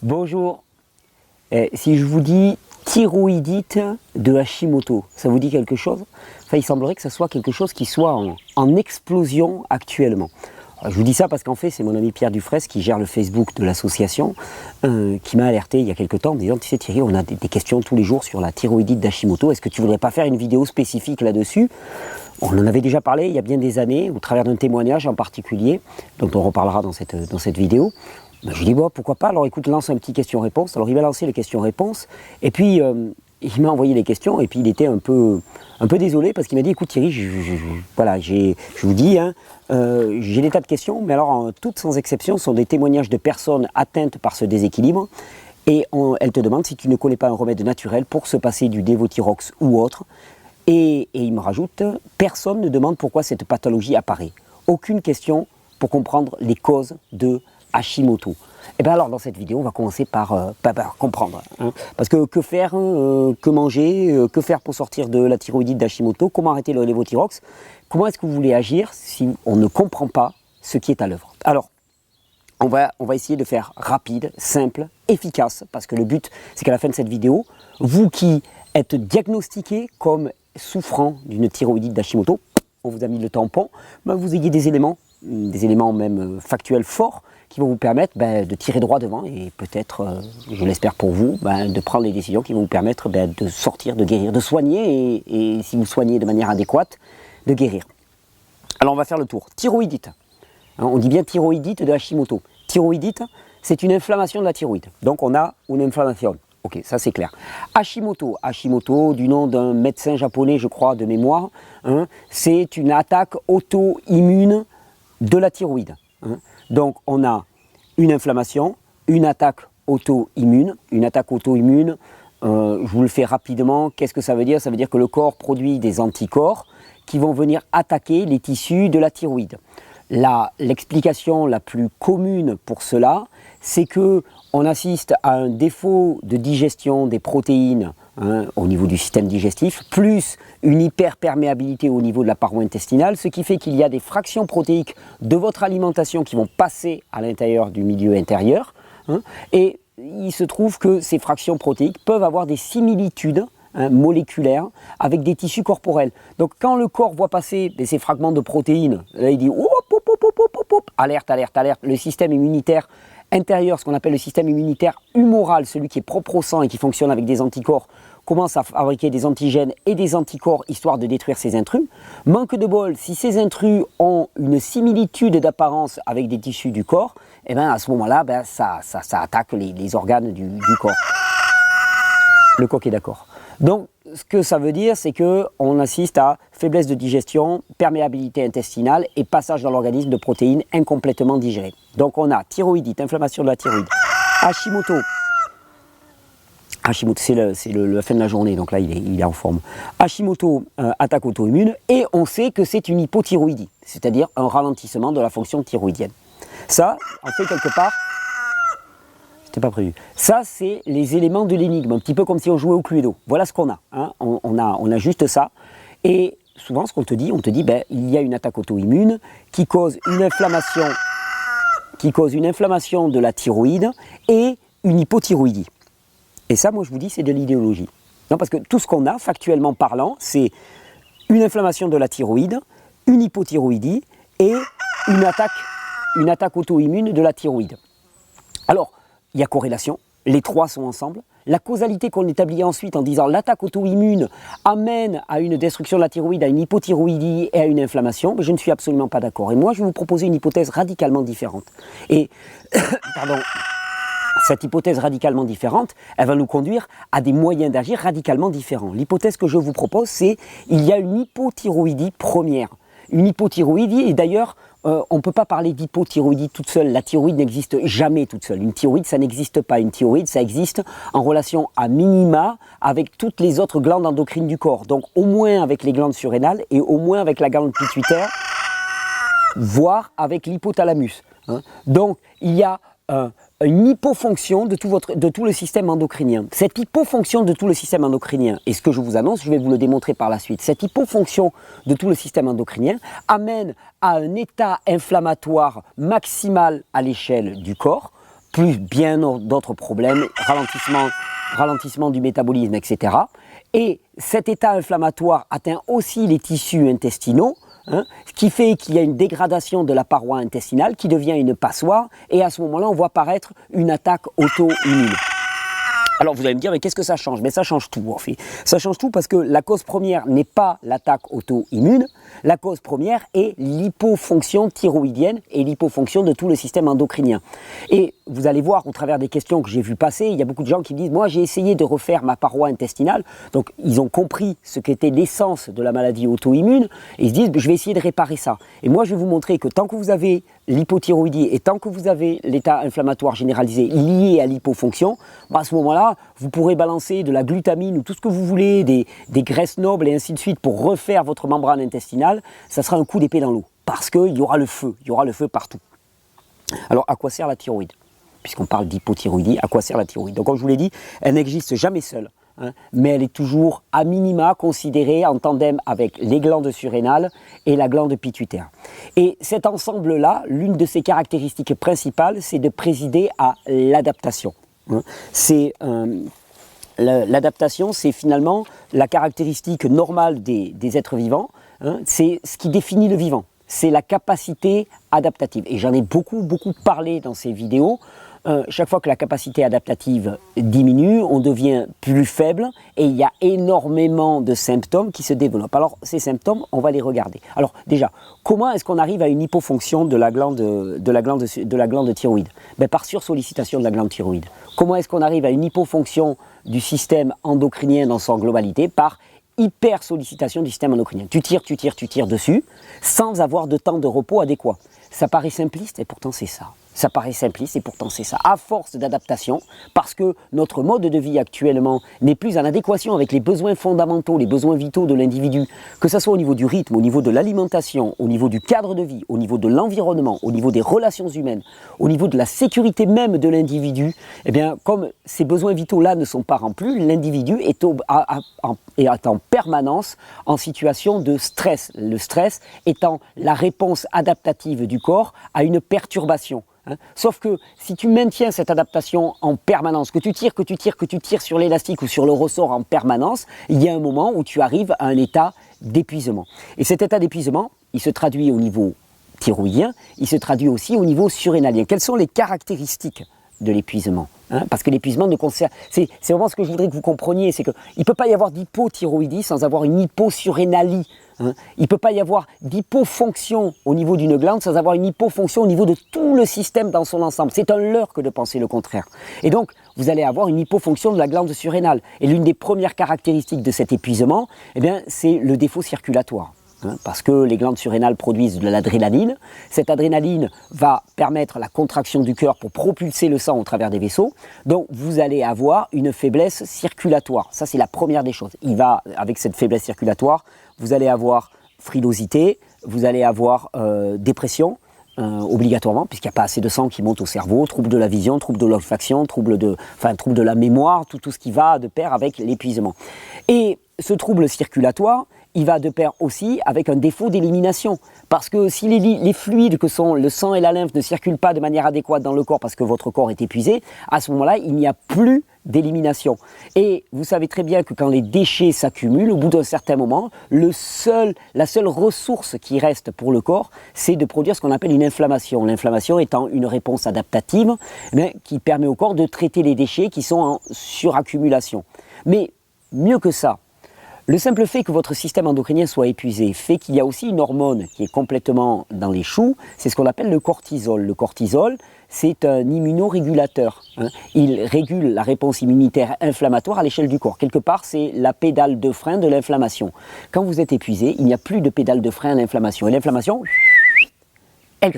Bonjour, si je vous dis thyroïdite de Hashimoto, ça vous dit quelque chose? Enfin, il semblerait que ce soit quelque chose qui soit en explosion actuellement. Alors, je vous dis ça parce qu'en fait, c'est mon ami Pierre Dufresne qui gère le Facebook de l'association qui m'a alerté il y a quelques temps en disant, tu sais Thierry, on a des questions tous les jours sur la thyroïdite d'Hashimoto, est-ce que tu voudrais pas faire une vidéo spécifique là-dessus? On en avait déjà parlé il y a bien des années, au travers d'un témoignage en particulier, dont on reparlera dans cette vidéo. Ben, je lui dis, bon, pourquoi pas, alors écoute, lance un petit question-réponse. Alors il m'a lancé les questions-réponses, et puis il m'a envoyé les questions, et puis il était un peu désolé, parce qu'il m'a dit, écoute Thierry, voilà, je vous dis, hein, j'ai des tas de questions, mais alors toutes sans exception sont des témoignages de personnes atteintes par ce déséquilibre, et elles te demandent si tu ne connais pas un remède naturel pour se passer du Devotirox ou autre. Et il me rajoute, personne ne demande pourquoi cette pathologie apparaît. Aucune question pour comprendre les causes de Hashimoto. Et bien alors dans cette vidéo, on va commencer par comprendre. Hein. Parce que faire, que manger, que faire pour sortir de la thyroïdite d'Hashimoto, comment arrêter le Levothyrox, comment est-ce que vous voulez agir si on ne comprend pas ce qui est à l'œuvre. Alors, on va essayer de faire rapide, simple, efficace, parce que le but, c'est qu'à la fin de cette vidéo, vous qui êtes diagnostiqué comme souffrant d'une thyroïdite d'Hashimoto, on vous a mis le tampon, ben vous ayez des éléments même factuels forts, qui vont vous permettre de tirer droit devant et peut-être, je l'espère pour vous, de prendre les décisions qui vont vous permettre de sortir, de guérir, de soigner et si vous soignez de manière adéquate, de guérir. Alors on va faire le tour. Thyroïdite. On dit bien thyroïdite de Hashimoto. Thyroïdite, c'est une inflammation de la thyroïde. Donc on a une inflammation. Ok, ça c'est clair. Hashimoto, du nom d'un médecin japonais, je crois, de mémoire, hein, c'est une attaque auto-immune de la thyroïde. Hein. Donc on a une inflammation, une attaque auto-immune. Une attaque auto-immune, je vous le fais rapidement, qu'est-ce que ça veut dire? Ça veut dire que le corps produit des anticorps qui vont venir attaquer les tissus de la thyroïde. L'explication la plus commune pour cela, c'est que on assiste à un défaut de digestion des protéines au niveau du système digestif, plus une hyperperméabilité au niveau de la paroi intestinale, ce qui fait qu'il y a des fractions protéiques de votre alimentation qui vont passer à l'intérieur du milieu intérieur. Et il se trouve que ces fractions protéiques peuvent avoir des similitudes moléculaires avec des tissus corporels. Donc quand le corps voit passer ces fragments de protéines, là il dit alerte, alerte, alerte, le système immunitaire intérieur, ce qu'on appelle le système immunitaire humoral, celui qui est propre au sang et qui fonctionne avec des anticorps, commence à fabriquer des antigènes et des anticorps histoire de détruire ces intrus. Manque de bol, si ces intrus ont une similitude d'apparence avec des tissus du corps, et à ce moment-là, ça attaque les organes du corps. Le coq est d'accord. Donc, ce que ça veut dire, c'est qu'on assiste à faiblesse de digestion, perméabilité intestinale et passage dans l'organisme de protéines incomplètement digérées. Donc, on a thyroïdite, inflammation de la thyroïde. Hashimoto, c'est la fin de la journée, donc là, il est en forme. Hashimoto, attaque auto-immune, et on sait que c'est une hypothyroïdie, c'est-à-dire un ralentissement de la fonction thyroïdienne. Ça, en fait, quelque part, c'était pas prévu. Ça, c'est les éléments de l'énigme, un petit peu comme si on jouait au Cluedo. Voilà ce qu'on a. Hein. On a juste ça. Et souvent, ce qu'on te dit, il y a une attaque auto-immune qui cause une inflammation, de la thyroïde et une hypothyroïdie. Et ça, moi, je vous dis, c'est de l'idéologie. Non, parce que tout ce qu'on a, factuellement parlant, c'est une inflammation de la thyroïde, une hypothyroïdie et une attaque auto-immune de la thyroïde. Alors, il y a corrélation, les trois sont ensemble. La causalité qu'on établit ensuite en disant l'attaque auto-immune amène à une destruction de la thyroïde, à une hypothyroïdie et à une inflammation, mais je ne suis absolument pas d'accord. Et moi, je vais vous proposer une hypothèse radicalement différente. Et, cette hypothèse radicalement différente, elle va nous conduire à des moyens d'agir radicalement différents. L'hypothèse que je vous propose, c'est qu'il y a une hypothyroïdie première. Une hypothyroïdie, et d'ailleurs, on ne peut pas parler d'hypothyroïdie toute seule. La thyroïde n'existe jamais toute seule. Une thyroïde, ça n'existe pas. Une thyroïde, ça existe en relation à minima avec toutes les autres glandes endocrines du corps. Donc au moins avec les glandes surrénales et au moins avec la glande pituitaire, voire avec l'hypothalamus. Donc il y a une hypofonction de tout le système endocrinien. Cette hypofonction de tout le système endocrinien, et ce que je vous annonce, je vais vous le démontrer par la suite, cette hypofonction de tout le système endocrinien amène à un état inflammatoire maximal à l'échelle du corps, plus bien d'autres problèmes, ralentissement du métabolisme, etc. Et cet état inflammatoire atteint aussi les tissus intestinaux, ce qui fait qu'il y a une dégradation de la paroi intestinale qui devient une passoire, et à ce moment-là, on voit apparaître une attaque auto-immune. Alors vous allez me dire, mais qu'est-ce que ça change? Mais ça change tout en fait. Ça change tout parce que la cause première n'est pas l'attaque auto-immune, la cause première est l'hypofonction thyroïdienne et l'hypofonction de tout le système endocrinien. Et vous allez voir au travers des questions que j'ai vu passer, il y a beaucoup de gens qui me disent, moi j'ai essayé de refaire ma paroi intestinale, donc ils ont compris ce qu'était l'essence de la maladie auto-immune, et ils se disent, je vais essayer de réparer ça. Et moi je vais vous montrer que tant que vous avez l'hypothyroïdie et tant que vous avez l'état inflammatoire généralisé lié à l'hypofonction, à ce moment-là, vous pourrez balancer de la glutamine ou tout ce que vous voulez, des graisses nobles et ainsi de suite pour refaire votre membrane intestinale, ça sera un coup d'épée dans l'eau. Parce qu'il y aura le feu partout. Alors à quoi sert la thyroïde? Puisqu'on parle d'hypothyroïdie, à quoi sert la thyroïde? Donc comme je vous l'ai dit, elle n'existe jamais seule. Mais elle est toujours à minima considérée en tandem avec les glandes surrénales et la glande pituitaire. Et cet ensemble-là, l'une de ses caractéristiques principales, c'est de présider à l'adaptation. L'adaptation, c'est finalement la caractéristique normale des êtres vivants, c'est ce qui définit le vivant, c'est la capacité adaptative. Et j'en ai beaucoup parlé dans ces vidéos. Chaque fois que la capacité adaptative diminue, on devient plus faible et il y a énormément de symptômes qui se développent. Alors ces symptômes, on va les regarder. Alors déjà, comment est-ce qu'on arrive à une hypofonction de la glande thyroïde? Par sursollicitation de la glande thyroïde. Comment est-ce qu'on arrive à une hypofonction du système endocrinien dans son globalité? Par hypersollicitation du système endocrinien. Tu tires dessus sans avoir de temps de repos adéquat. Ça paraît simpliste et pourtant c'est ça. Ça paraît simpliste et pourtant c'est ça. À force d'adaptation, parce que notre mode de vie actuellement n'est plus en adéquation avec les besoins fondamentaux, les besoins vitaux de l'individu, que ce soit au niveau du rythme, au niveau de l'alimentation, au niveau du cadre de vie, au niveau de l'environnement, au niveau des relations humaines, au niveau de la sécurité même de l'individu, eh bien, comme ces besoins vitaux-là ne sont pas remplis, l'individu est en permanence en situation de stress. Le stress étant la réponse adaptative du corps à une perturbation. Sauf que si tu maintiens cette adaptation en permanence, que tu tires sur l'élastique ou sur le ressort en permanence, il y a un moment où tu arrives à un état d'épuisement. Et cet état d'épuisement, il se traduit au niveau thyroïdien, il se traduit aussi au niveau surrénalien. Quelles sont les caractéristiques de l'épuisement? Parce que l'épuisement ne concerne... C'est vraiment ce que je voudrais que vous compreniez, c'est qu'il ne peut pas y avoir d'hypothyroïdie sans avoir une hyposurrénalie. Il ne peut pas y avoir d'hypofonction au niveau d'une glande sans avoir une hypofonction au niveau de tout le système dans son ensemble. C'est un leurre que de penser le contraire. Et donc, vous allez avoir une hypofonction de la glande surrénale. Et l'une des premières caractéristiques de cet épuisement, eh bien, c'est le défaut circulatoire. Parce que les glandes surrénales produisent de l'adrénaline. Cette adrénaline va permettre la contraction du cœur pour propulser le sang au travers des vaisseaux. Donc vous allez avoir une faiblesse circulatoire. Ça c'est la première des choses. Avec cette faiblesse circulatoire, vous allez avoir frilosité, vous allez avoir dépression, obligatoirement, puisqu'il n'y a pas assez de sang qui monte au cerveau, trouble de la vision, trouble de l'olfaction, trouble de la mémoire, tout ce qui va de pair avec l'épuisement. Et ce trouble circulatoire, il va de pair aussi avec un défaut d'élimination. Parce que si les fluides que sont le sang et la lymphe ne circulent pas de manière adéquate dans le corps parce que votre corps est épuisé, à ce moment-là, il n'y a plus d'élimination. Et vous savez très bien que quand les déchets s'accumulent, au bout d'un certain moment, la seule ressource qui reste pour le corps, c'est de produire ce qu'on appelle une inflammation. L'inflammation étant une réponse adaptative qui permet au corps de traiter les déchets qui sont en suraccumulation. Mais mieux que ça, le simple fait que votre système endocrinien soit épuisé fait qu'il y a aussi une hormone qui est complètement dans les choux, c'est ce qu'on appelle le cortisol. Le cortisol, c'est un immunorégulateur. Il régule la réponse immunitaire inflammatoire à l'échelle du corps. Quelque part, c'est la pédale de frein de l'inflammation. Quand vous êtes épuisé, il n'y a plus de pédale de frein à l'inflammation. Et l'inflammation, elle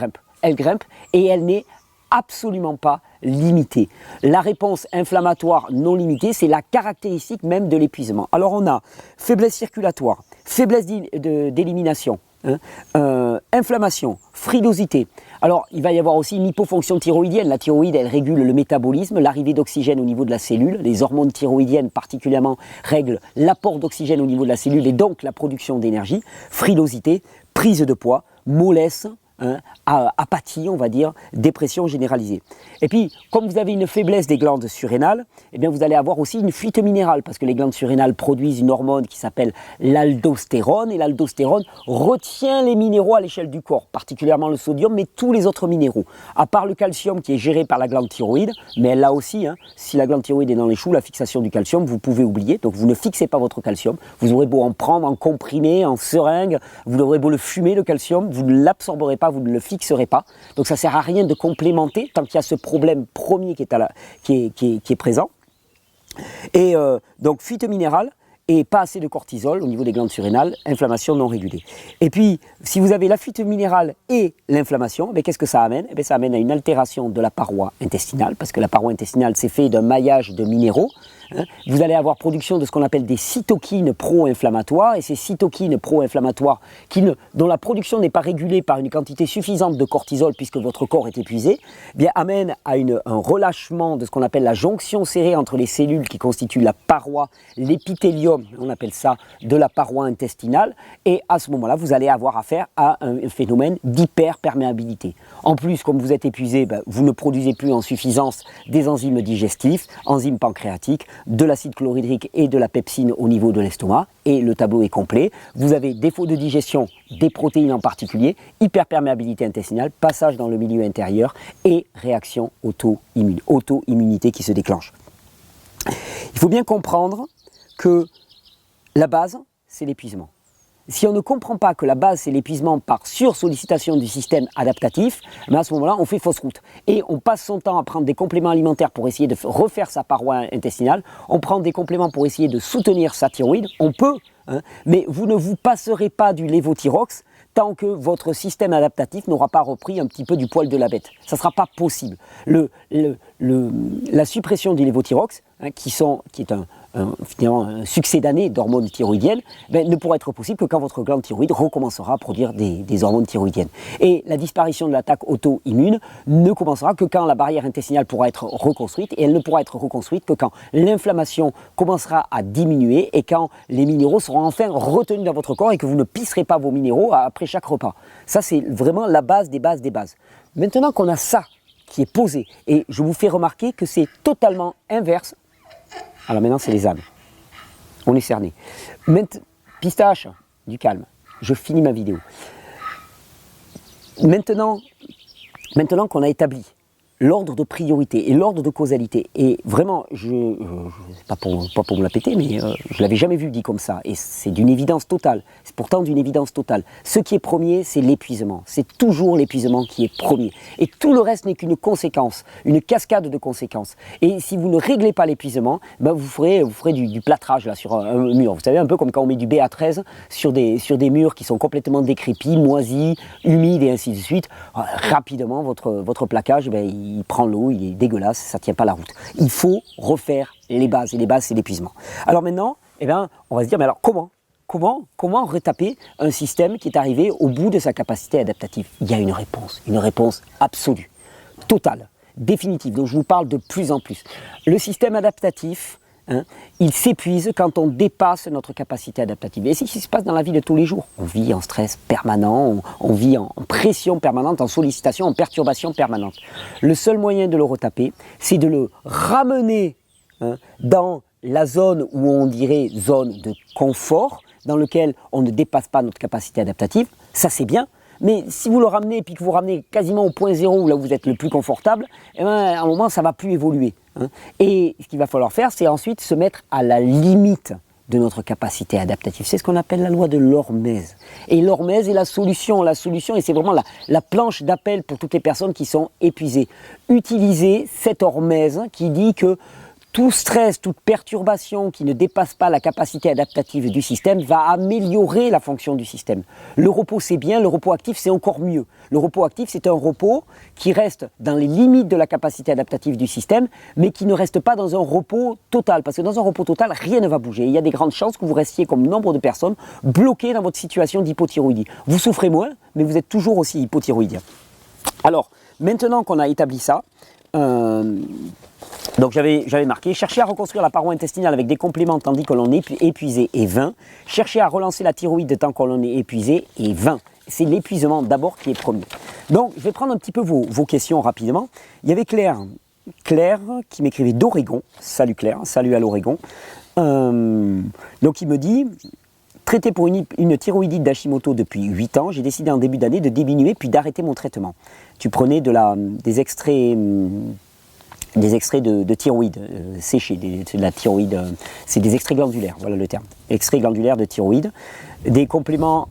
grimpe et elle n'est absolument pas limitée. La réponse inflammatoire non limitée, c'est la caractéristique même de l'épuisement. Alors on a faiblesse circulatoire, faiblesse d'élimination, inflammation, frilosité. Alors il va y avoir aussi une hypofonction thyroïdienne. La thyroïde, elle régule le métabolisme, l'arrivée d'oxygène au niveau de la cellule. Les hormones thyroïdiennes particulièrement règlent l'apport d'oxygène au niveau de la cellule et donc la production d'énergie. Frilosité, prise de poids, mollesse, apathie, on va dire, dépression généralisée. Et puis, comme vous avez une faiblesse des glandes surrénales, eh bien, vous allez avoir aussi une fuite minérale, parce que les glandes surrénales produisent une hormone qui s'appelle l'aldostérone, et l'aldostérone retient les minéraux à l'échelle du corps, particulièrement le sodium, mais tous les autres minéraux. À part le calcium qui est géré par la glande thyroïde, mais elle l'a aussi, si la glande thyroïde est dans les choux, la fixation du calcium, vous pouvez oublier, donc vous ne fixez pas votre calcium, vous aurez beau en prendre en comprimé, en seringue, vous aurez beau le fumer le calcium, vous ne l'absorberez pas, vous ne le fixerez pas, donc ça ne sert à rien de complémenter tant qu'il y a ce problème premier qui est présent. Et donc fuite minérale et pas assez de cortisol au niveau des glandes surrénales, inflammation non régulée. Et puis, si vous avez la fuite minérale et l'inflammation, qu'est-ce que ça amène? Ça amène à une altération de la paroi intestinale, parce que la paroi intestinale, c'est fait d'un maillage de minéraux. Vous allez avoir production de ce qu'on appelle des cytokines pro-inflammatoires, et ces cytokines pro-inflammatoires dont la production n'est pas régulée par une quantité suffisante de cortisol puisque votre corps est épuisé, amène à un relâchement de ce qu'on appelle la jonction serrée entre les cellules qui constituent la paroi, l'épithélium, on appelle ça, de la paroi intestinale, et à ce moment-là, vous allez avoir affaire à un phénomène d'hyperperméabilité. En plus, comme vous êtes épuisé, vous ne produisez plus en suffisance des enzymes digestifs, enzymes pancréatiques, de l'acide chlorhydrique et de la pepsine au niveau de l'estomac, et le tableau est complet. Vous avez défaut de digestion des protéines en particulier, hyperperméabilité intestinale, passage dans le milieu intérieur et réaction auto-immunité qui se déclenche. Il faut bien comprendre que la base, c'est l'épuisement. Si on ne comprend pas que la base c'est l'épuisement par sursollicitation du système adaptatif, à ce moment-là on fait fausse route et on passe son temps à prendre des compléments alimentaires pour essayer de refaire sa paroi intestinale, on prend des compléments pour essayer de soutenir sa thyroïde, on peut, mais vous ne vous passerez pas du lévothyrox tant que votre système adaptatif n'aura pas repris un petit peu du poil de la bête. Ça ne sera pas possible. La suppression du lévothyrox, qui est finalement un succédané d'hormones thyroïdiennes, ne pourra être possible que quand votre glande thyroïde recommencera à produire des hormones thyroïdiennes. Et la disparition de l'attaque auto-immune ne commencera que quand la barrière intestinale pourra être reconstruite, et elle ne pourra être reconstruite que quand l'inflammation commencera à diminuer et quand les minéraux seront enfin retenus dans votre corps et que vous ne pisserez pas vos minéraux après chaque repas. Ça, c'est vraiment la base des bases des bases. Maintenant qu'on a ça qui est posé, et je vous fais remarquer que c'est totalement inverse. Alors maintenant, c'est les ânes. On est cerné. Pistache, du calme. Je finis ma vidéo. Maintenant qu'on a établi l'ordre de priorité et l'ordre de causalité, et vraiment, pas pour me la péter, mais je ne l'avais jamais vu dit comme ça, et c'est d'une évidence totale, c'est pourtant d'une évidence totale. Ce qui est premier, c'est l'épuisement, c'est toujours l'épuisement qui est premier, et tout le reste n'est qu'une conséquence, une cascade de conséquences, et si vous ne réglez pas l'épuisement, vous ferez du plâtrage là, sur un mur, vous savez, un peu comme quand on met du BA13 sur des murs qui sont complètement décrépits, moisis, humides, et ainsi de suite, rapidement, votre plaquage, il prend l'eau, il est dégueulasse, ça ne tient pas la route. Il faut refaire les bases, et les bases, c'est l'épuisement. Alors maintenant, on va se dire, mais alors comment retaper un système qui est arrivé au bout de sa capacité adaptative? Il y a une réponse absolue, totale, définitive, dont je vous parle de plus en plus. Le système adaptatif, il s'épuise quand on dépasse notre capacité adaptative. Et c'est ce qui se passe dans la vie de tous les jours. On vit en stress permanent, on vit en pression permanente, en sollicitation, en perturbation permanente. Le seul moyen de le retaper, c'est de le ramener dans la zone où on dirait zone de confort, dans lequel on ne dépasse pas notre capacité adaptative. Ça, c'est bien. Mais si vous le ramenez et puis que vous ramenez quasiment au point zéro où là vous êtes le plus confortable, à un moment ça ne va plus évoluer. Et ce qu'il va falloir faire, c'est ensuite se mettre à la limite de notre capacité adaptative. C'est ce qu'on appelle la loi de l'hormèse. Et l'hormèse est la solution, et c'est vraiment la planche d'appel pour toutes les personnes qui sont épuisées. Utilisez cette hormèse qui dit que tout stress, toute perturbation qui ne dépasse pas la capacité adaptative du système va améliorer la fonction du système. Le repos c'est bien, le repos actif c'est encore mieux. Le repos actif c'est un repos qui reste dans les limites de la capacité adaptative du système, mais qui ne reste pas dans un repos total. Parce que dans un repos total, rien ne va bouger. Il y a des grandes chances que vous restiez comme nombre de personnes bloquées dans votre situation d'hypothyroïdie. Vous souffrez moins, mais vous êtes toujours aussi hypothyroïdien. Alors, maintenant qu'on a établi ça, donc j'avais marqué, chercher à reconstruire la paroi intestinale avec des compléments tandis que l'on est épuisé est vain. Chercher à relancer la thyroïde tant que l'on est épuisé est vain. c'est l'épuisement d'abord qui est premier. Donc, je vais prendre un petit peu vos questions rapidement. Il y avait Claire qui m'écrivait d'Oregon. Salut Claire, salut à l'Oregon. Donc, il me dit... Traité pour une thyroïdite d'Hashimoto depuis 8 ans, j'ai décidé en début d'année de diminuer puis d'arrêter mon traitement. Tu prenais des extraits de thyroïde séchés, de la thyroïde, c'est des extraits glandulaires, voilà le terme. Extraits glandulaires de thyroïde, des compléments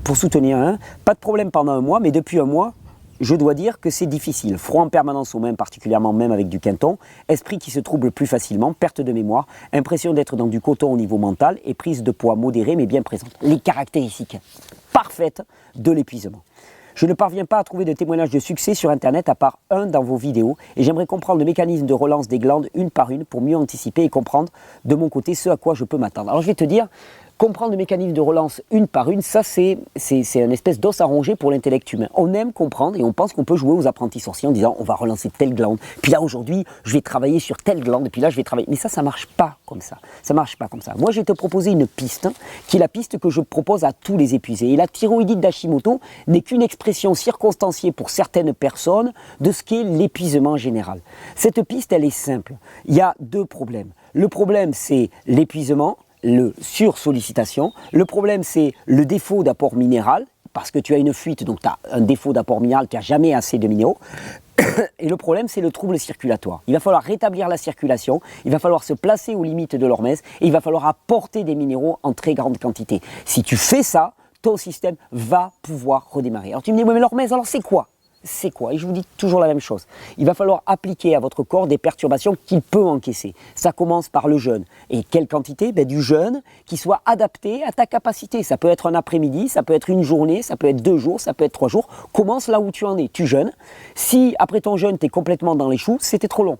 pour soutenir pas de problème pendant un mois, mais depuis un mois, je dois dire que c'est difficile. Froid en permanence aux mains, particulièrement même avec du quinton, esprit qui se trouble plus facilement, perte de mémoire, impression d'être dans du coton au niveau mental et prise de poids modérée mais bien présente. Les caractéristiques parfaites de l'épuisement. Je ne parviens pas à trouver de témoignages de succès sur Internet à part un dans vos vidéos et j'aimerais comprendre le mécanisme de relance des glandes une par une pour mieux anticiper et comprendre de mon côté ce à quoi je peux m'attendre. Alors je vais te dire, comprendre le mécanisme de relance une par une, ça c'est une espèce d'os à ronger pour l'intellect humain. On aime comprendre et on pense qu'on peut jouer aux apprentis sorciers en disant on va relancer telle glande, puis là aujourd'hui je vais travailler sur telle glande, et puis là je vais travailler. Mais ça marche pas comme ça. Ça marche pas comme ça. Moi je vais te proposer une piste qui est la piste que je propose à tous les épuisés. Et la thyroïdite d'Hashimoto n'est qu'une expression circonstanciée pour certaines personnes de ce qu'est l'épuisement général. Cette piste elle est simple. Il y a deux problèmes. Le problème c'est l'épuisement, le sursollicitation. Le problème, c'est le défaut d'apport minéral, parce que tu as une fuite, donc tu as un défaut d'apport minéral, tu n'as jamais assez de minéraux. Et le problème, c'est le trouble circulatoire. Il va falloir rétablir la circulation, il va falloir se placer aux limites de l'hormèse, et il va falloir apporter des minéraux en très grande quantité. Si tu fais ça, ton système va pouvoir redémarrer. Alors tu me dis, mais l'hormèse, alors c'est quoi ? C'est quoi? Et je vous dis toujours la même chose. Il va falloir appliquer à votre corps des perturbations qu'il peut encaisser. Ça commence par le jeûne. Et quelle quantité? Du jeûne qui soit adapté à ta capacité. Ça peut être un après-midi, ça peut être une journée, ça peut être 2 jours, ça peut être 3 jours. Commence là où tu en es. Tu jeûnes. Si après ton jeûne, tu es complètement dans les choux, c'était trop long.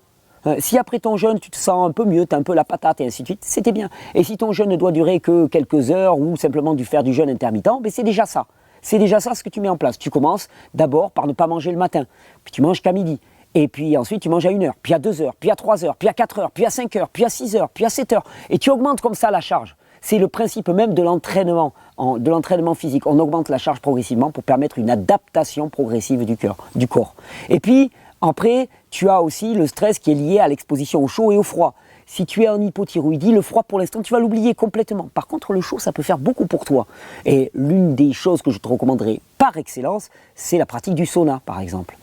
Si après ton jeûne, tu te sens un peu mieux, tu as un peu la patate et ainsi de suite, c'était bien. Et si ton jeûne ne doit durer que quelques heures ou simplement du faire du jeûne intermittent, c'est déjà ça. C'est déjà ça ce que tu mets en place. Tu commences d'abord par ne pas manger le matin, puis tu manges qu'à midi, et puis ensuite tu manges à 1 heure, puis à 2 heures, puis à 3 heures, puis à 4 heures, puis à 5 heures, puis à 6 heures, puis à 7 heures, et tu augmentes comme ça la charge. C'est le principe même de l'entraînement physique. On augmente la charge progressivement pour permettre une adaptation progressive du corps. Et puis après, tu as aussi le stress qui est lié à l'exposition au chaud et au froid. Si tu es en hypothyroïdie, le froid pour l'instant, tu vas l'oublier complètement. Par contre, le chaud, ça peut faire beaucoup pour toi. Et l'une des choses que je te recommanderais par excellence, c'est la pratique du sauna, par exemple.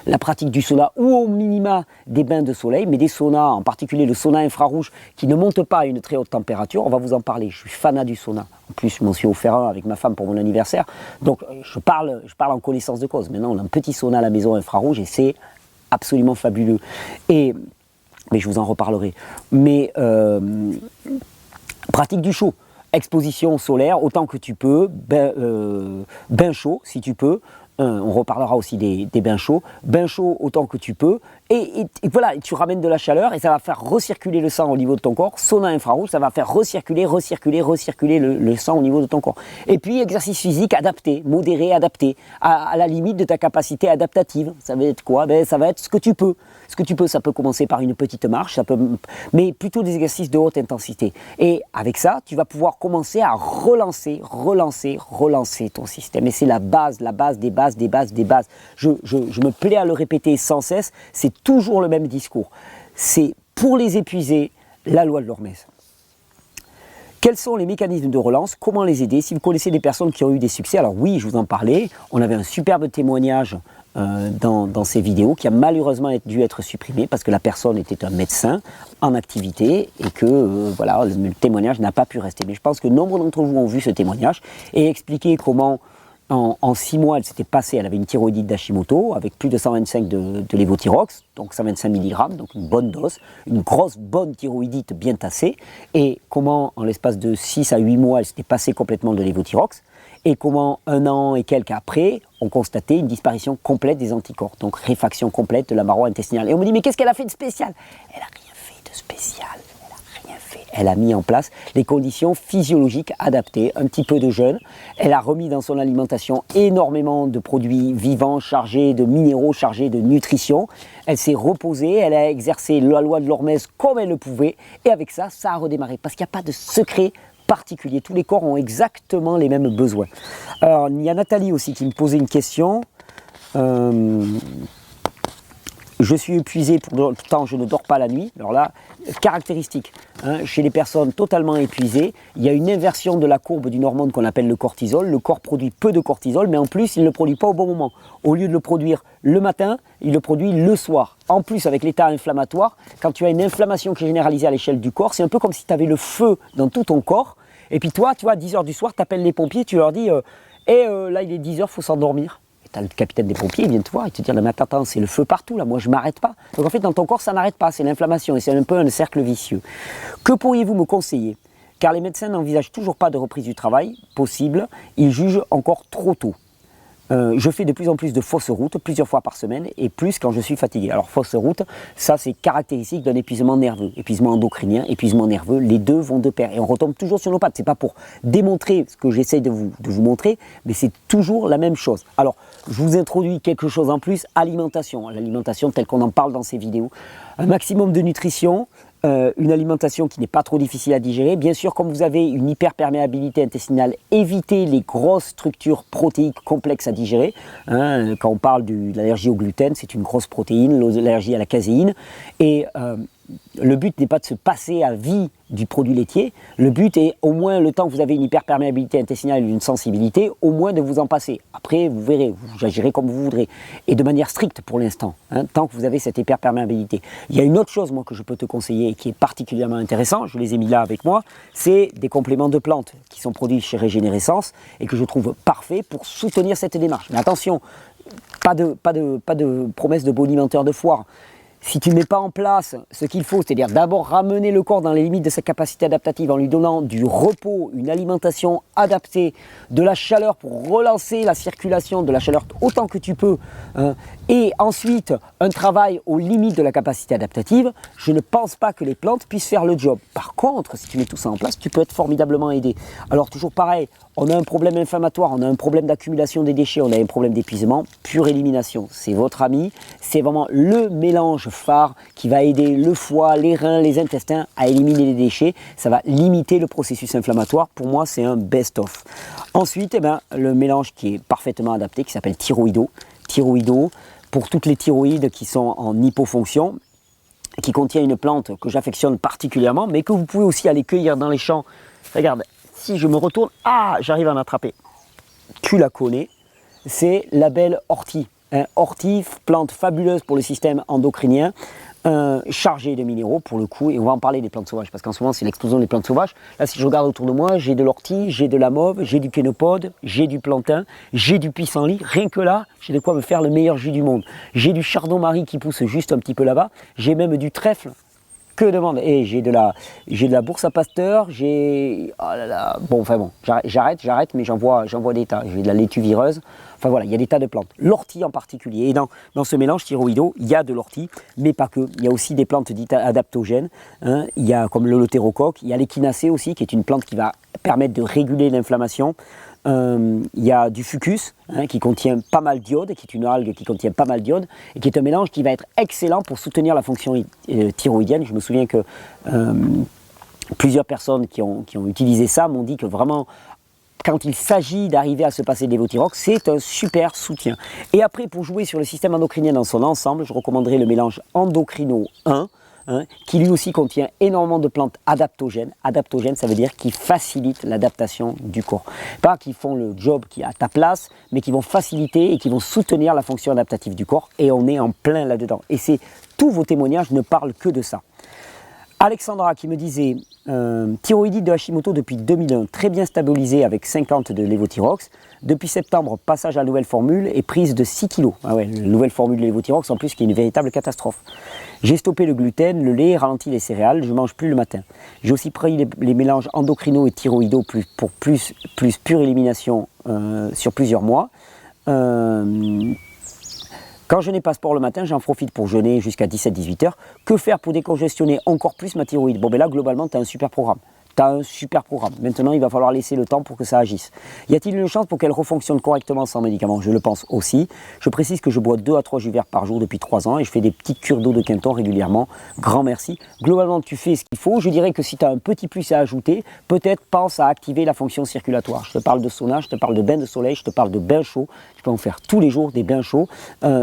La pratique du sauna ou au minima des bains de soleil, mais des saunas, en particulier le sauna infrarouge, qui ne monte pas à une très haute température. On va vous en parler. Je suis fanat du sauna. En plus, je m'en suis offert un avec ma femme pour mon anniversaire. Donc, je parle en connaissance de cause. Maintenant, on a un petit sauna à la maison infrarouge et c'est absolument fabuleux. Mais je vous en reparlerai. Mais pratique du chaud, exposition solaire autant que tu peux, bain chaud si tu peux. On reparlera aussi des bains chauds autant que tu peux. Et voilà, tu ramènes de la chaleur et ça va faire recirculer le sang au niveau de ton corps. Sauna infrarouge, ça va faire recirculer le sang au niveau de ton corps. Et puis exercice physique adapté, modéré, adapté, à la limite de ta capacité adaptative. Ça va être quoi? Ça va être ce que tu peux. Ce que tu peux, ça peut commencer par une petite marche, mais plutôt des exercices de haute intensité. Et avec ça, tu vas pouvoir commencer à relancer ton système. Et c'est la base des bases. Je me plais à le répéter sans cesse, c'est toujours le même discours. C'est pour les épuisés, la loi de l'hormèse. Quels sont les mécanismes de relance? Comment les aider? Si vous connaissez des personnes qui ont eu des succès, alors oui, je vous en parlais. On avait un superbe témoignage dans ces vidéos qui a malheureusement dû être supprimé parce que la personne était un médecin en activité et que le témoignage n'a pas pu rester. Mais je pense que nombre d'entre vous ont vu ce témoignage et expliqué comment en 6 mois elle s'était passée, elle avait une thyroïdite d'Hashimoto avec plus de 125 de lévothyrox, donc 125 mg, donc une bonne dose, une grosse bonne thyroïdite bien tassée, et comment en l'espace de 6 à 8 mois elle s'était passée complètement de lévothyrox, et comment 1 an et quelques après, on constatait une disparition complète des anticorps, donc réfaction complète de la paroi intestinale. Et on me dit, mais qu'est-ce qu'elle a fait de spécial? Elle n'a rien fait de spécial, elle n'a rien fait. Elle a mis en place les conditions physiologiques adaptées, un petit peu de jeûne, elle a remis dans son alimentation énormément de produits vivants, chargés de minéraux, chargés de nutrition, elle s'est reposée, elle a exercé la loi de l'hormèse comme elle le pouvait, et avec ça, ça a redémarré, parce qu'il n'y a pas de secret particulier. Tous les corps ont exactement les mêmes besoins. Alors, il y a Nathalie aussi qui me posait une question. Je suis épuisé pourtant je ne dors pas la nuit. Alors là, caractéristique, hein, chez les personnes totalement épuisées, il y a une inversion de la courbe d'une hormone qu'on appelle le cortisol. Le corps produit peu de cortisol, mais en plus, il ne le produit pas au bon moment. Au lieu de le produire le matin, il le produit le soir. En plus, avec l'état inflammatoire, quand tu as une inflammation qui est généralisée à l'échelle du corps, c'est un peu comme si tu avais le feu dans tout ton corps. Et puis toi, tu vois, à 10h du soir, tu appelles les pompiers, tu leur dis là, il est 10h, il faut s'endormir. Tu as le capitaine des pompiers, il vient te voir et te dit mais attends, c'est le feu partout là, moi je m'arrête pas. Donc en fait dans ton corps ça n'arrête pas, c'est l'inflammation et c'est un peu un cercle vicieux. Que pourriez-vous me conseiller? Car les médecins n'envisagent toujours pas de reprise du travail possible, ils jugent encore trop tôt. Je fais de plus en plus de fausses routes, plusieurs fois par semaine, et plus quand je suis fatigué. Alors fausses routes, ça c'est caractéristique d'un épuisement nerveux, épuisement endocrinien, épuisement nerveux, les deux vont de pair. Et on retombe toujours sur nos pattes, c'est pas pour démontrer ce que j'essaye de vous montrer, mais c'est toujours la même chose. Alors, je vous introduis quelque chose en plus, alimentation. L'alimentation telle qu'on en parle dans ces vidéos. Un maximum de nutrition, une alimentation qui n'est pas trop difficile à digérer. Bien sûr, comme vous avez une hyperperméabilité intestinale, évitez les grosses structures protéiques complexes à digérer. Hein, quand on parle de l'allergie au gluten, c'est une grosse protéine, l'allergie à la caséine. Et le but n'est pas de se passer à vie du produit laitier. Le but est, au moins le temps que vous avez une hyperperméabilité intestinale et une sensibilité, au moins de vous en passer. Après, vous verrez, vous agirez comme vous voudrez. Et de manière stricte pour l'instant, hein, tant que vous avez cette hyperperméabilité. Il y a une autre chose, moi, que je peux te conseiller et qui est particulièrement intéressant, je les ai mis là avec moi, c'est des compléments de plantes qui sont produits chez Régénérescence et que je trouve parfaits pour soutenir cette démarche. Mais attention, pas de promesse de bonimenteur de foire. Si tu ne mets pas en place ce qu'il faut, c'est-à-dire d'abord ramener le corps dans les limites de sa capacité adaptative en lui donnant du repos, une alimentation adaptée, de la chaleur pour relancer la circulation de la chaleur autant que tu peux, hein, et ensuite un travail aux limites de la capacité adaptative, je ne pense pas que les plantes puissent faire le job. Par contre, si tu mets tout ça en place, tu peux être formidablement aidé. Alors toujours pareil, on a un problème inflammatoire, on a un problème d'accumulation des déchets, on a un problème d'épuisement, pure élimination. C'est votre ami, c'est vraiment le mélange phare qui va aider le foie, les reins, les intestins à éliminer les déchets. Ça va limiter le processus inflammatoire. Pour moi, c'est un best-of. Ensuite, le mélange qui est parfaitement adapté, qui s'appelle Thyroïdo. Thyroïdo, pour toutes les thyroïdes qui sont en hypofonction, qui contient une plante que j'affectionne particulièrement, mais que vous pouvez aussi aller cueillir dans les champs. Regarde, si je me retourne, j'arrive à en attraper. Tu la connais, c'est la belle ortie. Ortie, plante fabuleuse pour le système endocrinien, chargée de minéraux pour le coup, et on va en parler des plantes sauvages, parce qu'en ce moment c'est l'explosion des plantes sauvages. Là, si je regarde autour de moi, j'ai de l'ortie, j'ai de la mauve, j'ai du kénopode, j'ai du plantain, j'ai du pissenlit. Rien que là, j'ai de quoi me faire le meilleur jus du monde. J'ai du chardon-marie qui pousse juste un petit peu là-bas, j'ai même du trèfle. Que demande? Et j'ai de la bourse à Pasteur, j'arrête, mais j'en vois des tas. J'ai de la laitue vireuse. Enfin voilà, il y a des tas de plantes. L'ortie en particulier. Et dans ce mélange thyroïdo, il y a de l'ortie, mais pas que. Il y a aussi des plantes dites adaptogènes. Hein. Il y a comme l'holothérocoque. Il y a l'échinacée aussi, qui est une plante qui va permettre de réguler l'inflammation. Il y a du fucus qui contient pas mal d'iode, qui est une algue qui contient pas mal d'iode et qui est un mélange qui va être excellent pour soutenir la fonction thyroïdienne. Je me souviens que plusieurs personnes qui ont utilisé ça m'ont dit que vraiment, quand il s'agit d'arriver à se passer d'Levothyrox, c'est un super soutien. Et après, pour jouer sur le système endocrinien dans son ensemble, je recommanderais le mélange Endocrino 1, qui lui aussi contient énormément de plantes adaptogènes. Adaptogènes, ça veut dire qui facilitent l'adaptation du corps. Pas qui font le job qui est à ta place, mais qui vont faciliter et qui vont soutenir la fonction adaptative du corps. Et on est en plein là-dedans. Et tous vos témoignages ne parlent que de ça. Alexandra qui me disait thyroïdite de Hashimoto depuis 2001, très bien stabilisée avec 50 de Levothyrox. Depuis septembre, passage à la nouvelle formule et prise de 6 kg. Ah ouais, la nouvelle formule de Levothyrox en plus qui est une véritable catastrophe. J'ai stoppé le gluten, le lait, ralenti les céréales, je ne mange plus le matin. J'ai aussi pris les mélanges endocrino et thyroïdo pour plus pure élimination sur plusieurs mois. Quand je n'ai pas sport le matin, j'en profite pour jeûner jusqu'à 17-18 heures. Que faire pour décongestionner encore plus ma thyroïde? Bon, ben là, globalement, tu as un super programme. Tu as un super programme. Maintenant, il va falloir laisser le temps pour que ça agisse. Y a-t-il une chance pour qu'elle refonctionne correctement sans médicaments? Je le pense aussi. Je précise que je bois 2 à 3 jus verts par jour depuis 3 ans et je fais des petites cures d'eau de Quinton régulièrement. Grand merci. Globalement, tu fais ce qu'il faut. Je dirais que si tu as un petit plus à ajouter, peut-être pense à activer la fonction circulatoire. Je te parle de sauna, je te parle de bain de soleil, je te parle de bain chaud. Tu peux en faire tous les jours des bains chauds.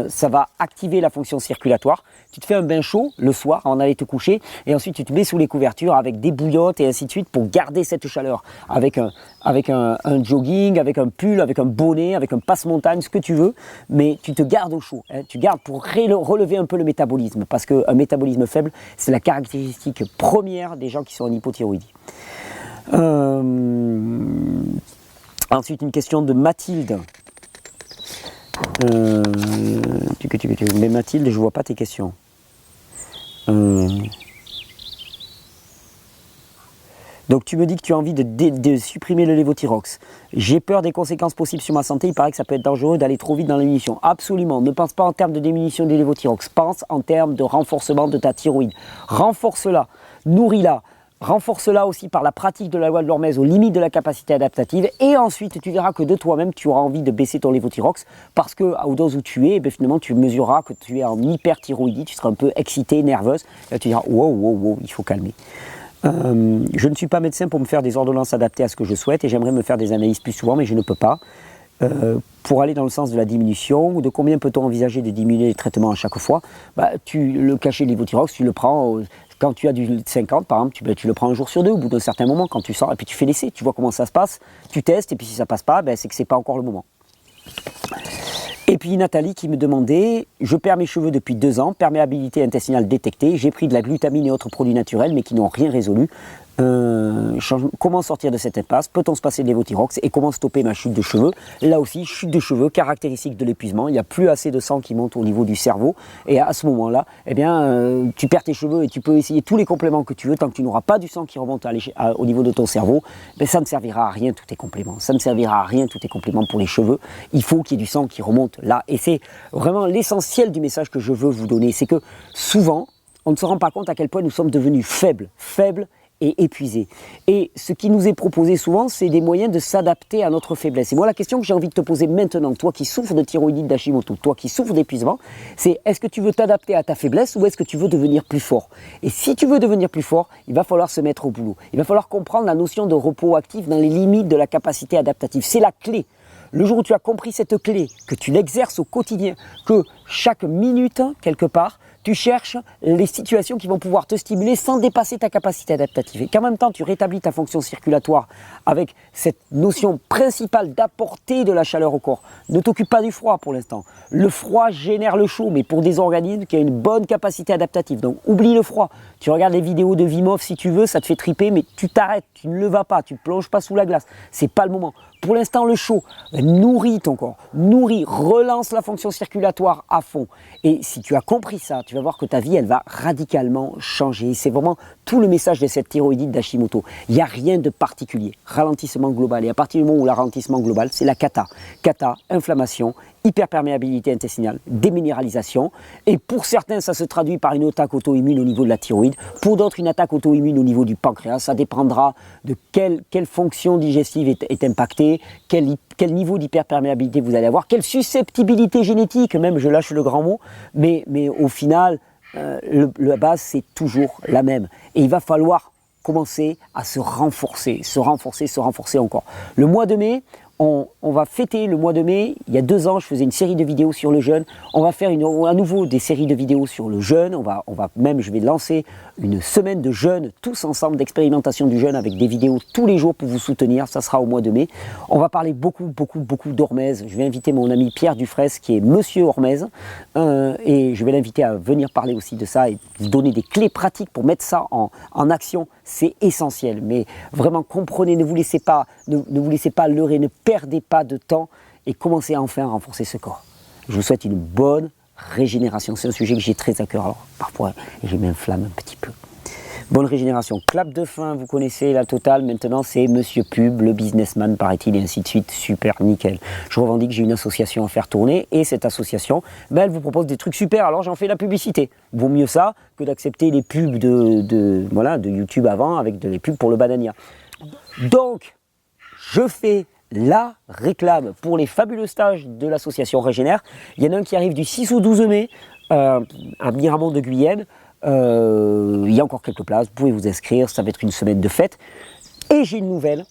Ça va activer la fonction circulatoire. Tu te fais un bain chaud le soir avant d'aller te coucher et ensuite tu te mets sous les couvertures avec des bouillottes et ainsi de suite pour garder cette chaleur avec un jogging, avec un pull, avec un bonnet, avec un passe-montagne, ce que tu veux, mais tu te gardes au chaud. Hein. Tu gardes pour relever un peu le métabolisme parce qu'un métabolisme faible, c'est la caractéristique première des gens qui sont en hypothyroïdie. Ensuite, une question de Mathilde. Mais Mathilde, je vois pas tes questions. Donc tu me dis que tu as envie de supprimer le lévothyrox. J'ai peur des conséquences possibles sur ma santé. Il paraît que ça peut être dangereux d'aller trop vite dans l'émission. Absolument. Ne pense pas en termes de diminution du lévothyrox. Pense en termes de renforcement de ta thyroïde. Renforce-la, nourris-la. Renforce-la aussi par la pratique de la loi de l'hormèse aux limites de la capacité adaptative et ensuite tu verras que de toi-même tu auras envie de baisser ton lévothyrox parce que aux doses où tu es, finalement tu mesureras que tu es en hyperthyroïdie, tu seras un peu excitée, nerveuse et tu diras wow, il faut calmer. Je ne suis pas médecin pour me faire des ordonnances adaptées à ce que je souhaite et j'aimerais me faire des analyses plus souvent mais je ne peux pas. Pour aller dans le sens de la diminution ou de combien peut-on envisager de diminuer les traitements à chaque fois, le cachet de lévothyrox, tu le prends quand tu as du 50 par exemple, tu le prends un jour sur 2 au bout d'un certain moment quand tu sors et puis tu fais l'essai, tu vois comment ça se passe, tu testes et puis si ça passe pas, c'est que c'est pas encore le moment. Et puis Nathalie qui me demandait, je perds mes cheveux depuis 2 ans, perméabilité intestinale détectée, j'ai pris de la glutamine et autres produits naturels mais qui n'ont rien résolu. Comment sortir de cette impasse? Peut-on se passer de lévothyrox et comment stopper ma chute de cheveux? Là aussi, chute de cheveux, caractéristique de l'épuisement. Il n'y a plus assez de sang qui monte au niveau du cerveau et à ce moment-là, tu perds tes cheveux et tu peux essayer tous les compléments que tu veux tant que tu n'auras pas du sang qui remonte au niveau de ton cerveau. Ça ne servira à rien tous tes compléments. Ça ne servira à rien tous tes compléments pour les cheveux. Il faut qu'il y ait du sang qui remonte là et c'est vraiment l'essentiel du message que je veux vous donner. C'est que souvent, on ne se rend pas compte à quel point nous sommes devenus faibles et épuisés. Et ce qui nous est proposé souvent, c'est des moyens de s'adapter à notre faiblesse. Et moi, la question que j'ai envie de te poser maintenant, toi qui souffres de thyroïdite d'Hashimoto, toi qui souffres d'épuisement, c'est est-ce que tu veux t'adapter à ta faiblesse ou est-ce que tu veux devenir plus fort? Et si tu veux devenir plus fort, il va falloir se mettre au boulot. Il va falloir comprendre la notion de repos actif dans les limites de la capacité adaptative. C'est la clé. Le jour où tu as compris cette clé, que tu l'exerces au quotidien, que chaque minute, quelque part, tu cherches les situations qui vont pouvoir te stimuler sans dépasser ta capacité adaptative. Et qu'en même temps, tu rétablis ta fonction circulatoire avec cette notion principale d'apporter de la chaleur au corps. Ne t'occupe pas du froid pour l'instant. Le froid génère le chaud, mais pour des organismes qui ont une bonne capacité adaptative. Donc oublie le froid. Tu regardes les vidéos de Wim Hof si tu veux, ça te fait triper, mais tu t'arrêtes, tu ne le vas pas, tu ne plonges pas sous la glace. C'est pas le moment. Pour l'instant, le chaud, nourrit ton corps, relance la fonction circulatoire à fond. Et si tu as compris ça, tu vas voir que ta vie, elle va radicalement changer. C'est vraiment tout le message de cette thyroïdite d'Hashimoto. Il n'y a rien de particulier. Ralentissement global. Et à partir du moment où le ralentissement global, c'est la cata. Cata, inflammation, hyperperméabilité intestinale, déminéralisation. Et pour certains, ça se traduit par une attaque auto-immune au niveau de la thyroïde. Pour d'autres, une attaque auto-immune au niveau du pancréas. Ça dépendra de quelle fonction digestive est impactée, quel niveau d'hyperperméabilité vous allez avoir, quelle susceptibilité génétique, même je lâche le grand mot, mais au final, la base c'est toujours la même. Et il va falloir commencer à se renforcer encore. Le mois de mai, on va fêter le mois de mai. Il y a 2 ans, je faisais une série de vidéos sur le jeûne. On va faire à nouveau des séries de vidéos sur le jeûne. Je vais lancer une semaine de jeûne, tous ensemble, d'expérimentation du jeûne avec des vidéos tous les jours pour vous soutenir. Ça sera au mois de mai. On va parler beaucoup d'hormèse. Je vais inviter mon ami Pierre Dufresne, qui est Monsieur Hormèse, et je vais l'inviter à venir parler aussi de ça et vous donner des clés pratiques pour mettre ça en action. C'est essentiel. Mais vraiment, comprenez, ne vous laissez pas leurrer, ne perdez pas de temps et commencez enfin à renforcer ce corps. Je vous souhaite une bonne régénération. C'est un sujet que j'ai très à cœur. Alors, parfois, je m'inflamme un petit peu. Bonne régénération. Clap de fin, vous connaissez la totale. Maintenant, c'est Monsieur Pub, le businessman, paraît-il, et ainsi de suite. Super, nickel. Je revendique, j'ai une association à faire tourner. Et cette association, ben, elle vous propose des trucs super. Alors, j'en fais la publicité. Vaut mieux ça que d'accepter les pubs voilà, de YouTube avant avec des pubs pour le Banania. Donc, je fais la réclame pour les fabuleux stages de l'association Régénère. Il y en a un qui arrive du 6 au 12 mai à Miramont de Guyenne. Il y a encore quelques places, vous pouvez vous inscrire, ça va être une semaine de fête. Et j'ai une nouvelle,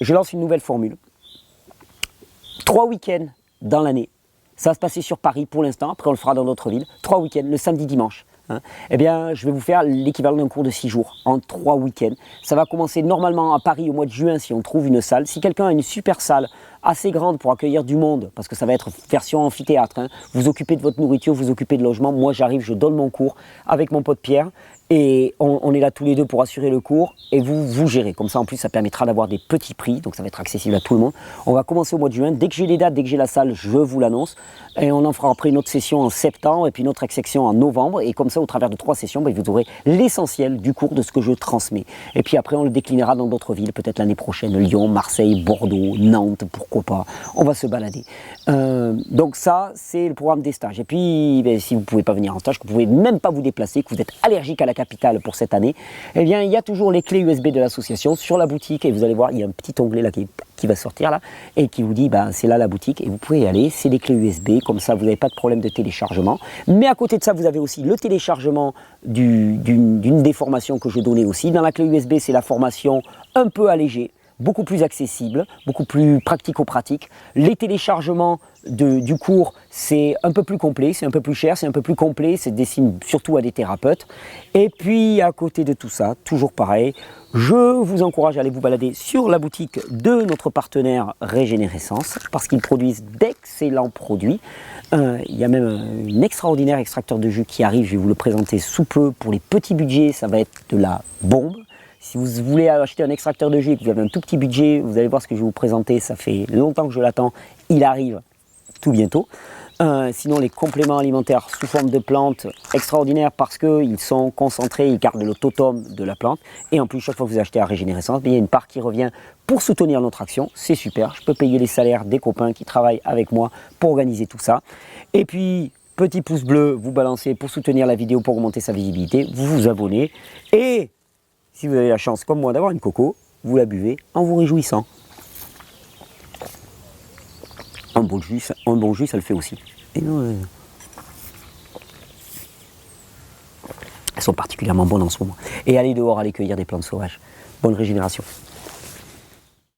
je lance une nouvelle formule. 3 week-ends dans l'année, ça va se passer sur Paris pour l'instant, après on le fera dans d'autres villes. 3 week-ends, le samedi, dimanche. Eh bien, je vais vous faire l'équivalent d'un cours de 6 jours en 3 week-ends. Ça va commencer normalement à Paris au mois de juin si on trouve une salle. Si quelqu'un a une super salle assez grande pour accueillir du monde, parce que ça va être version amphithéâtre, vous occupez de votre nourriture, vous occupez de logement. Moi, j'arrive, je donne mon cours avec mon pote Pierre. Et on est là tous les deux pour assurer le cours et vous gérez. Comme ça, en plus, ça permettra d'avoir des petits prix, donc ça va être accessible à tout le monde. On va commencer au mois de juin. Dès que j'ai les dates, dès que j'ai la salle, je vous l'annonce. Et on en fera après une autre session en septembre et puis une autre section en novembre. Et comme ça, au travers de 3 sessions, vous aurez l'essentiel du cours de ce que je transmets. Et puis après, on le déclinera dans d'autres villes, peut-être l'année prochaine, Lyon, Marseille, Bordeaux, Nantes, pourquoi pas. On va se balader. Donc ça, c'est le programme des stages. Et puis, si vous ne pouvez pas venir en stage, que vous ne pouvez même pas vous déplacer, que vous êtes allergique à la capitale pour cette année, eh bien il y a toujours les clés USB de l'association sur la boutique et vous allez voir, il y a un petit onglet là qui va sortir là et qui vous dit c'est là la boutique et vous pouvez y aller, c'est des clés USB, comme ça vous n'avez pas de problème de téléchargement. Mais à côté de ça, vous avez aussi le téléchargement d'une des formations que je donnais aussi. Dans la clé USB, c'est la formation un peu allégée, beaucoup plus accessible, beaucoup plus pratico-pratique. Les téléchargements du cours, c'est un peu plus complet, c'est un peu plus cher, c'est un peu plus complet, c'est destiné surtout à des thérapeutes. Et puis à côté de tout ça, toujours pareil, je vous encourage à aller vous balader sur la boutique de notre partenaire Régénérescence parce qu'ils produisent d'excellents produits. Il y a même un extraordinaire extracteur de jus qui arrive, je vais vous le présenter sous peu. Pour les petits budgets, ça va être de la bombe. Si vous voulez acheter un extracteur de jus et que vous avez un tout petit budget, vous allez voir ce que je vais vous présenter, ça fait longtemps que je l'attends, il arrive tout bientôt. Sinon les compléments alimentaires sous forme de plantes, extraordinaires parce qu'ils sont concentrés, ils gardent le totum de la plante. Et en plus, chaque fois que vous achetez à Régénérescence, il y a une part qui revient pour soutenir notre action, c'est super. Je peux payer les salaires des copains qui travaillent avec moi pour organiser tout ça. Et puis, petit pouce bleu, vous balancez pour soutenir la vidéo, pour augmenter sa visibilité, vous vous abonnez et si vous avez la chance, comme moi, d'avoir une coco, vous la buvez en vous réjouissant. Un bon jus, ça le fait aussi. Et non, elles sont particulièrement bonnes en ce moment. Et allez dehors, allez cueillir des plantes sauvages. Bonne régénération.